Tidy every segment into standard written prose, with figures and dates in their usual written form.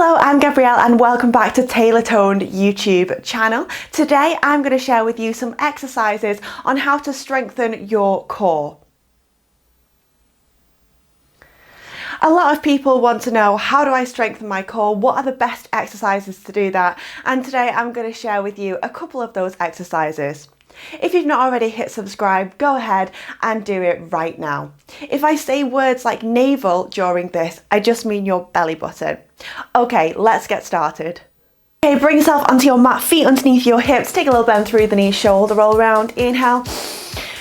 Hello, I'm Gabrielle and welcome back to TaylorToned YouTube channel. Today I'm going to share with you some exercises on how to strengthen your core. A lot of people want to know, how do I strengthen my core? What are the best exercises to do that? And today I'm going to share with you a couple of those exercises. If you've not already hit subscribe, go ahead and do it right now. If I say words like navel during this, I just mean your belly button. Okay, let's get started. Okay, bring yourself onto your mat, feet underneath your hips, take a little bend through the knees, shoulder roll around, inhale.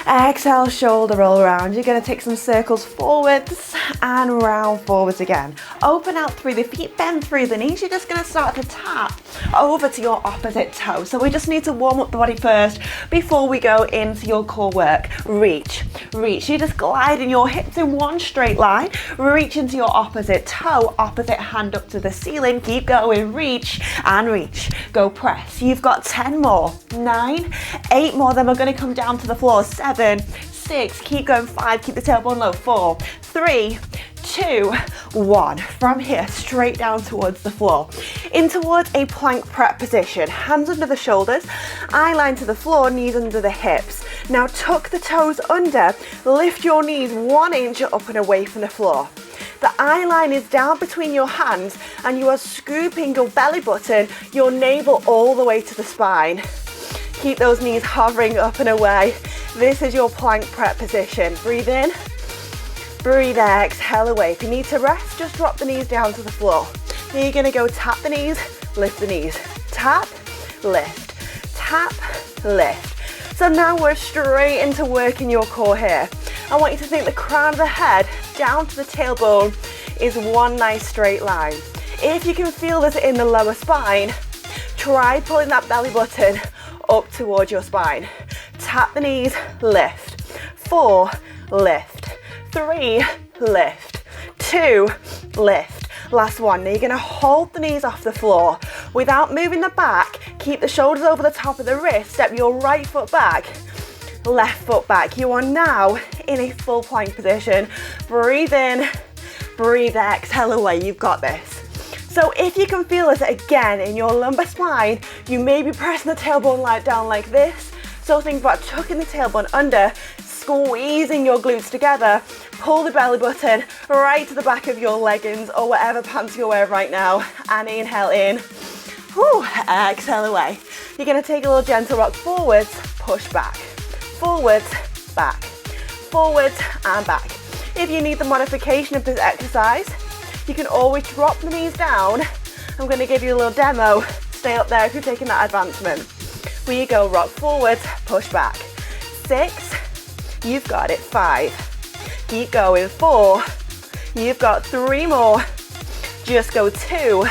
Exhale, shoulder roll around. You're going to take some circles forwards and round forwards again. Open out through the feet, bend through the knees. You're just going to start to tap over to your opposite toe. So we just need to warm up the body first before we go into your core work. Reach, reach. You're just gliding your hips in one straight line. Reach into your opposite toe, opposite hand up to the ceiling. Keep going, reach and reach. Go press. You've got 10 more, 9, 8 more. Then we're going to come down to the floor. 7, 6, keep going, 5, keep the tailbone low, 4, 3, 2, 1. From here, straight down towards the floor. In towards a plank prep position. Hands under the shoulders, eye line to the floor, knees under the hips. Now tuck the toes under, lift your knees 1 inch up and away from the floor. The eye line is down between your hands and you are scooping your belly button, your navel all the way to the spine. Keep those knees hovering up and away. This is your plank prep position. Breathe in, breathe out, exhale away. If you need to rest, just drop the knees down to the floor. Then you're gonna go tap the knees, lift the knees. Tap, lift, tap, lift. So now we're straight into working your core here. I want you to think the crown of the head down to the tailbone is one nice straight line. If you can feel this in the lower spine, try pulling that belly button up towards your spine. Tap the knees, lift. 4, lift. 3, lift. 2, lift. Last one. Now you're going to hold the knees off the floor without moving the back. Keep the shoulders over the top of the wrist. Step your right foot back, left foot back. You are now in a full plank position. Breathe in, breathe, exhale away. You've got this. So if you can feel this again in your lumbar spine, you may be pressing the tailbone light down like this. So think about tucking the tailbone under, squeezing your glutes together, pull the belly button right to the back of your leggings or whatever pants you're wearing right now, and inhale in. Whew, exhale away. You're going to take a little gentle rock forwards, push back, forwards, back, forwards and back. If you need the modification of this exercise, you can always drop the knees down. I'm going to give you a little demo. Stay up there if you're taking that advancement. Where you go, rock forward, push back. 6, you've got it. 5, keep going. 4, you've got 3 more. Just go 2.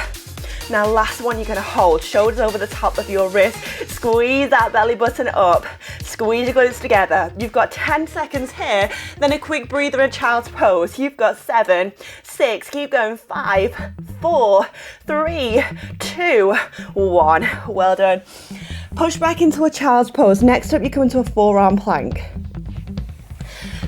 Now last one, you're going to hold, shoulders over the top of your wrist. Squeeze that belly button up. Squeeze your glutes together. You've got 10 seconds here, then a quick breather in child's pose. You've got 7, 6, keep going. 5, 4, 3, 2, 1. Well done. Push back into a child's pose. Next up, you come into a forearm plank.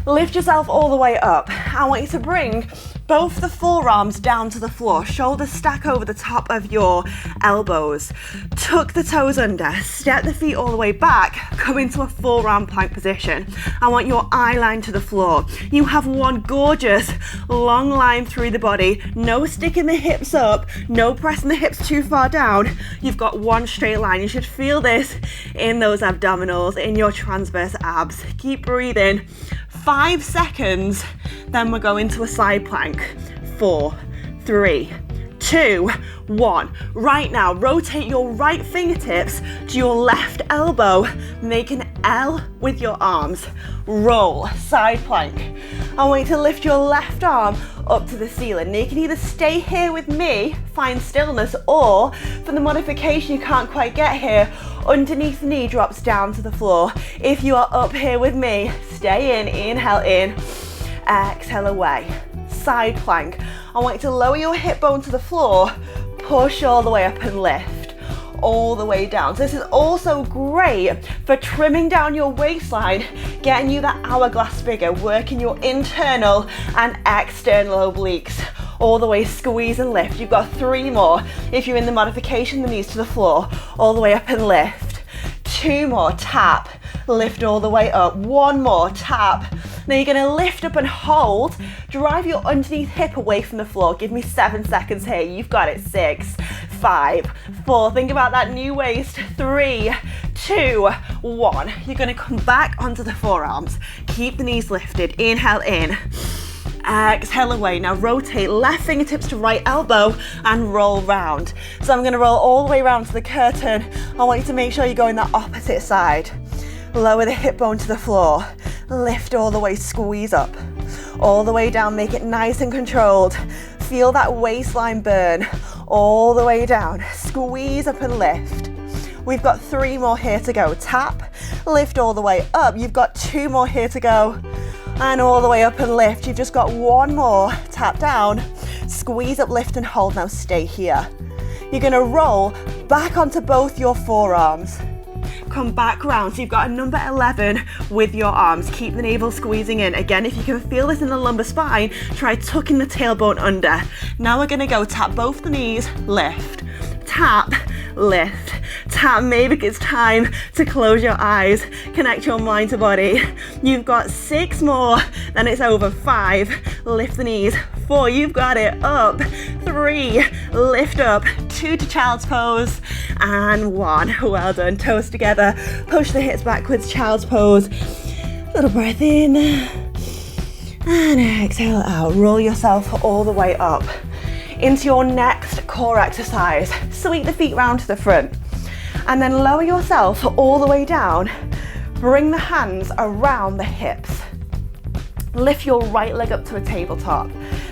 Lift yourself all the way up. I want you to bring both the forearms down to the floor, shoulders stack over the top of your elbows. Tuck the toes under, step the feet all the way back, come into a forearm plank position. I want your eye line to the floor. You have one gorgeous long line through the body, no sticking the hips up, no pressing the hips too far down. You've got one straight line. You should feel this in those abdominals, in your transverse abs. Keep breathing. 5 seconds, then we're going to a side plank. 4, 3, 2, 1. Right now, rotate your right fingertips to your left elbow. Make an L with your arms. Roll, side plank. I want you to lift your left arm up to the ceiling. Now you can either stay here with me, find stillness, or for the modification you can't quite get here, underneath the knee drops down to the floor. If you are up here with me, stay in, inhale in, exhale away. Side plank. I want you to lower your hip bone to the floor, push all the way up and lift all the way down. So this is also great for trimming down your waistline, getting you that hourglass figure, working your internal and external obliques. all the way, squeeze and lift. You've got 3 more. If you're in the modification, the knees to the floor, all the way up and lift. 2 more, tap, lift all the way up. 1 more, tap. Now you're gonna lift up and hold, drive your underneath hip away from the floor. Give me 7 seconds here, you've got it. 6, 5, 4, think about that new waist. 3, 2, 1. You're gonna come back onto the forearms. Keep the knees lifted, inhale in. Exhale away. Now rotate left fingertips to right elbow and roll round. So I'm gonna roll all the way around to the curtain. I want you to make sure you're going the opposite side. Lower the hip bone to the floor. Lift all the way, squeeze up. All the way down, make it nice and controlled. Feel that waistline burn. All the way down, squeeze up and lift. We've got 3 more here to go. Tap, lift all the way up. You've got 2 more here to go. And all the way up and lift. You've just got 1 more. Tap down, squeeze up, lift and hold. Now stay here. You're gonna roll back onto both your forearms. Come back round. So you've got a number 11 with your arms. Keep the navel squeezing in. Again, if you can feel this in the lumbar spine, try tucking the tailbone under. Now we're gonna go tap both the knees, lift, tap, lift, tap. Maybe it's time to close your eyes, connect your mind to body. You've got 6 more, then it's over. 5, lift the knees. 4, you've got it. Up. 3, lift up. 2 to child's pose, and 1. Well done. Toes together, push the hips backwards, child's pose. Little breath in, and exhale out. Roll yourself all the way up. Into your next core exercise, sweep the feet round to the front and then lower yourself all the way down. Bring the hands around the hips. Lift your right leg up to a tabletop.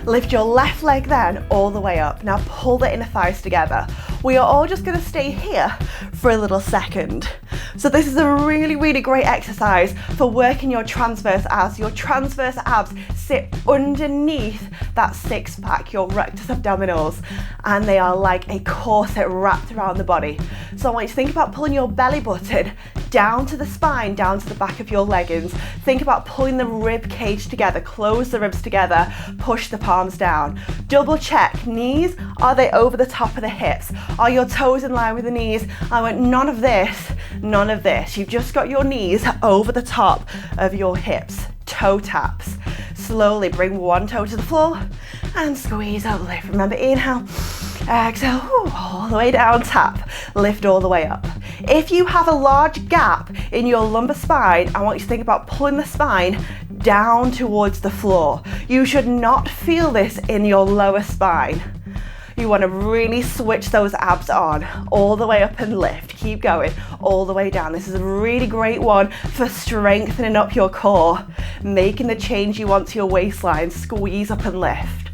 Lift your left leg then all the way up. Now pull the inner thighs together. We are all just gonna stay here for a little second. So this is a really, really great exercise for working your transverse abs. Your transverse abs sit underneath that 6-pack, your rectus abdominals, and they are like a corset wrapped around the body. So I want you to think about pulling your belly button down to the spine, down to the back of your leggings. Think about pulling the rib cage together, close the ribs together, push the palms down. Double check, knees, are they over the top of the hips? Are your toes in line with the knees? I want none of this, none of this. You've just got your knees over the top of your hips. Toe taps. Slowly bring 1 toe to the floor and squeeze up, lift. Remember, inhale, exhale, all the way down, tap, lift all the way up. If you have a large gap in your lumbar spine, I want you to think about pulling the spine down towards the floor. You should not feel this in your lower spine. You want to really switch those abs on, all the way up and lift. Keep going, all the way down. This is a really great one for strengthening up your core, making the change you want to your waistline. Squeeze up and lift,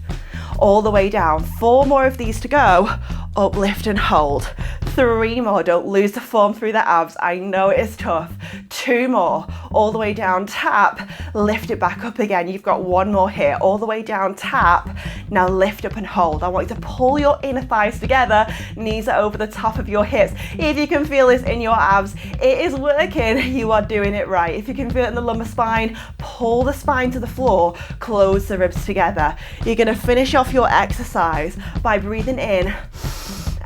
all the way down. 4 more of these to go. Up, lift and hold. 3 more, don't lose the form through the abs. I know it is tough. 2 more, all the way down, tap, lift it back up again. You've got 1 more here, all the way down, tap. Now lift up and hold. I want you to pull your inner thighs together, knees are over the top of your hips. If you can feel this in your abs, it is working, you are doing it right. If you can feel it in the lumbar spine, pull the spine to the floor, close the ribs together. You're gonna finish off your exercise by breathing in.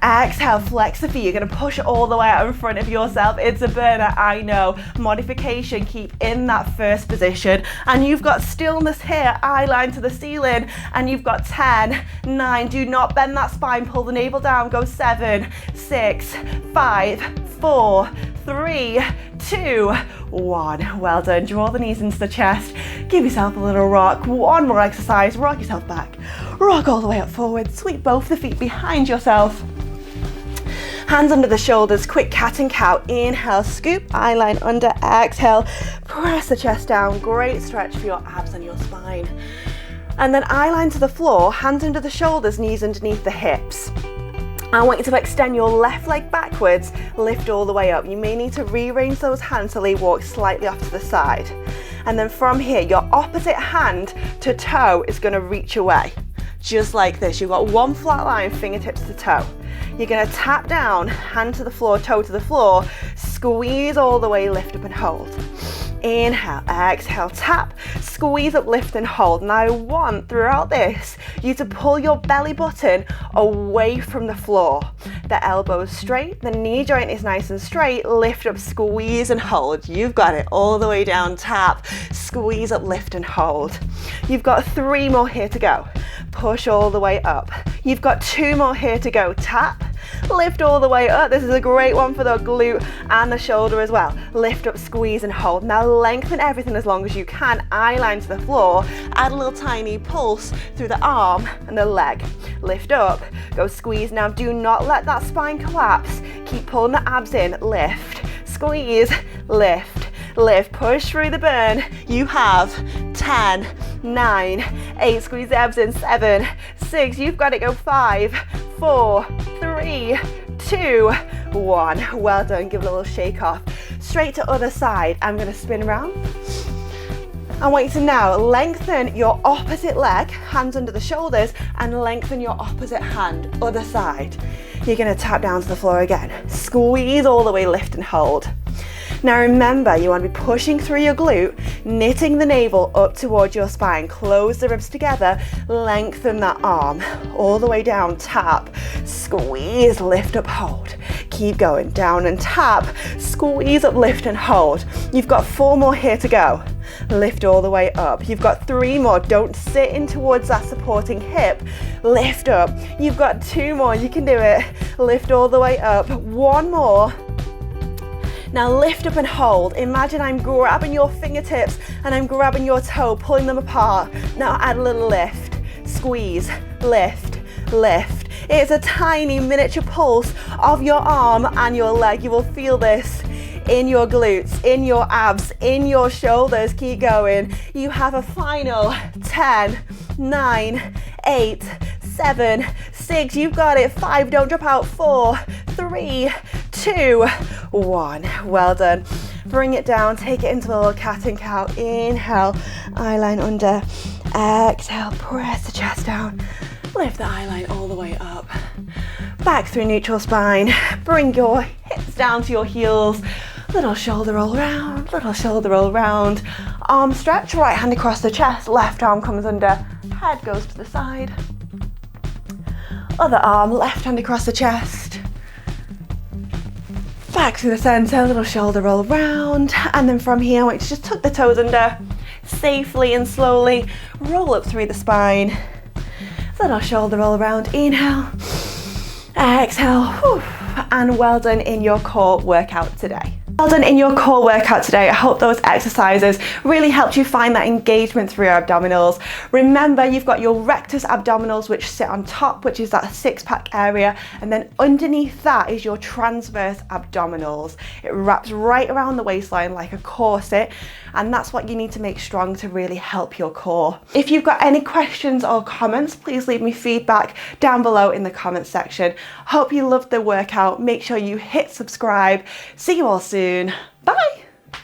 Exhale, flex the feet. You're gonna push it all the way out in front of yourself. It's a burner, I know. Modification, keep in that first position. And you've got stillness here, eye line to the ceiling. And you've got 10, 9, do not bend that spine, pull the navel down. Go 7, 6, 5, 4, 3, 2, 1. Well done. Draw the knees into the chest. Give yourself a little rock. 1 more exercise. Rock yourself back. Rock all the way up forward. Sweep both the feet behind yourself. Hands under the shoulders, quick cat and cow. Inhale, scoop, eye line under, exhale, press the chest down. Great stretch for your abs and your spine. And then eye line to the floor, hands under the shoulders, knees underneath the hips. I want you to extend your left leg backwards, lift all the way up. You may need to rearrange those hands so they walk slightly off to the side. And then from here, your opposite hand to toe is gonna reach away. Just like this, you've got 1 flat line, fingertips to toe. You're gonna tap down, hand to the floor, toe to the floor, squeeze all the way, lift up and hold. Inhale, exhale, tap, squeeze up, lift and hold. Now I want throughout this you to pull your belly button away from the floor. The elbows straight, the knee joint is nice and straight, lift up, squeeze and hold. You've got it. All the way down, tap, squeeze up, lift and hold. You've got 3 more here to go. Push all the way up. You've got 2 more here to go. Tap, lift all the way up. This is a great one for the glute and the shoulder as well. Lift up, squeeze and hold. Now lengthen everything as long as you can. Eye line to the floor. Add a little tiny pulse through the arm and the leg. Lift up, go squeeze. Now do not let that spine collapse. Keep pulling the abs in. Lift, squeeze, lift, lift. Push through the burn. You have 10, 9, 8. Squeeze the abs in. 7, 6. You've got it. Go 5, 4, 3, 2, 1. Well done. Give it a little shake off. Straight to other side. I'm going to spin around. I want you to now lengthen your opposite leg, hands under the shoulders, and lengthen your opposite hand, other side. You're going to tap down to the floor again. Squeeze all the way, lift and hold. Now remember, you want to be pushing through your glute, knitting the navel up towards your spine. Close the ribs together, lengthen that arm all the way down, tap, squeeze, lift up, hold. Keep going, down and tap, squeeze up, lift and hold. You've got 4 more here to go. Lift all the way up. You've got 3 more. Don't sit in towards that supporting hip. Lift up. You've got 2 more. You can do it. Lift all the way up. 1 more. Now lift up and hold. Imagine I'm grabbing your fingertips and I'm grabbing your toe, pulling them apart. Now add a little lift. Squeeze, lift, lift. It's a tiny miniature pulse of your arm and your leg. You will feel this in your glutes, in your abs, in your shoulders. Keep going. You have a final 10, 9, 8, 7, 6. You've got it. 5. Don't drop out. 4, 3, 2, 1. Well done. Bring it down. Take it into a little cat and cow. Inhale. Eye line under. Exhale. Press the chest down. Lift the eye line all the way up. Back through neutral spine. Bring your hips down to your heels. Little shoulder roll round, little shoulder roll round. Arm stretch, right hand across the chest, left arm comes under, head goes to the side. Other arm, left hand across the chest. Back through the center, little shoulder roll round. And then from here, I want you to just tuck the toes under, safely and slowly roll up through the spine. Little shoulder roll around, inhale, exhale, whew, and well done in your core workout today. Well done in your core workout today. I hope those exercises really helped you find that engagement through your abdominals. Remember, you've got your rectus abdominals, which sit on top, which is that 6-pack area, and then underneath that is your transverse abdominals. It wraps right around the waistline like a corset, and that's what you need to make strong to really help your core. If you've got any questions or comments, please leave me feedback down below in the comments section. Hope you loved the workout. Make sure you hit subscribe. See you all soon. Bye.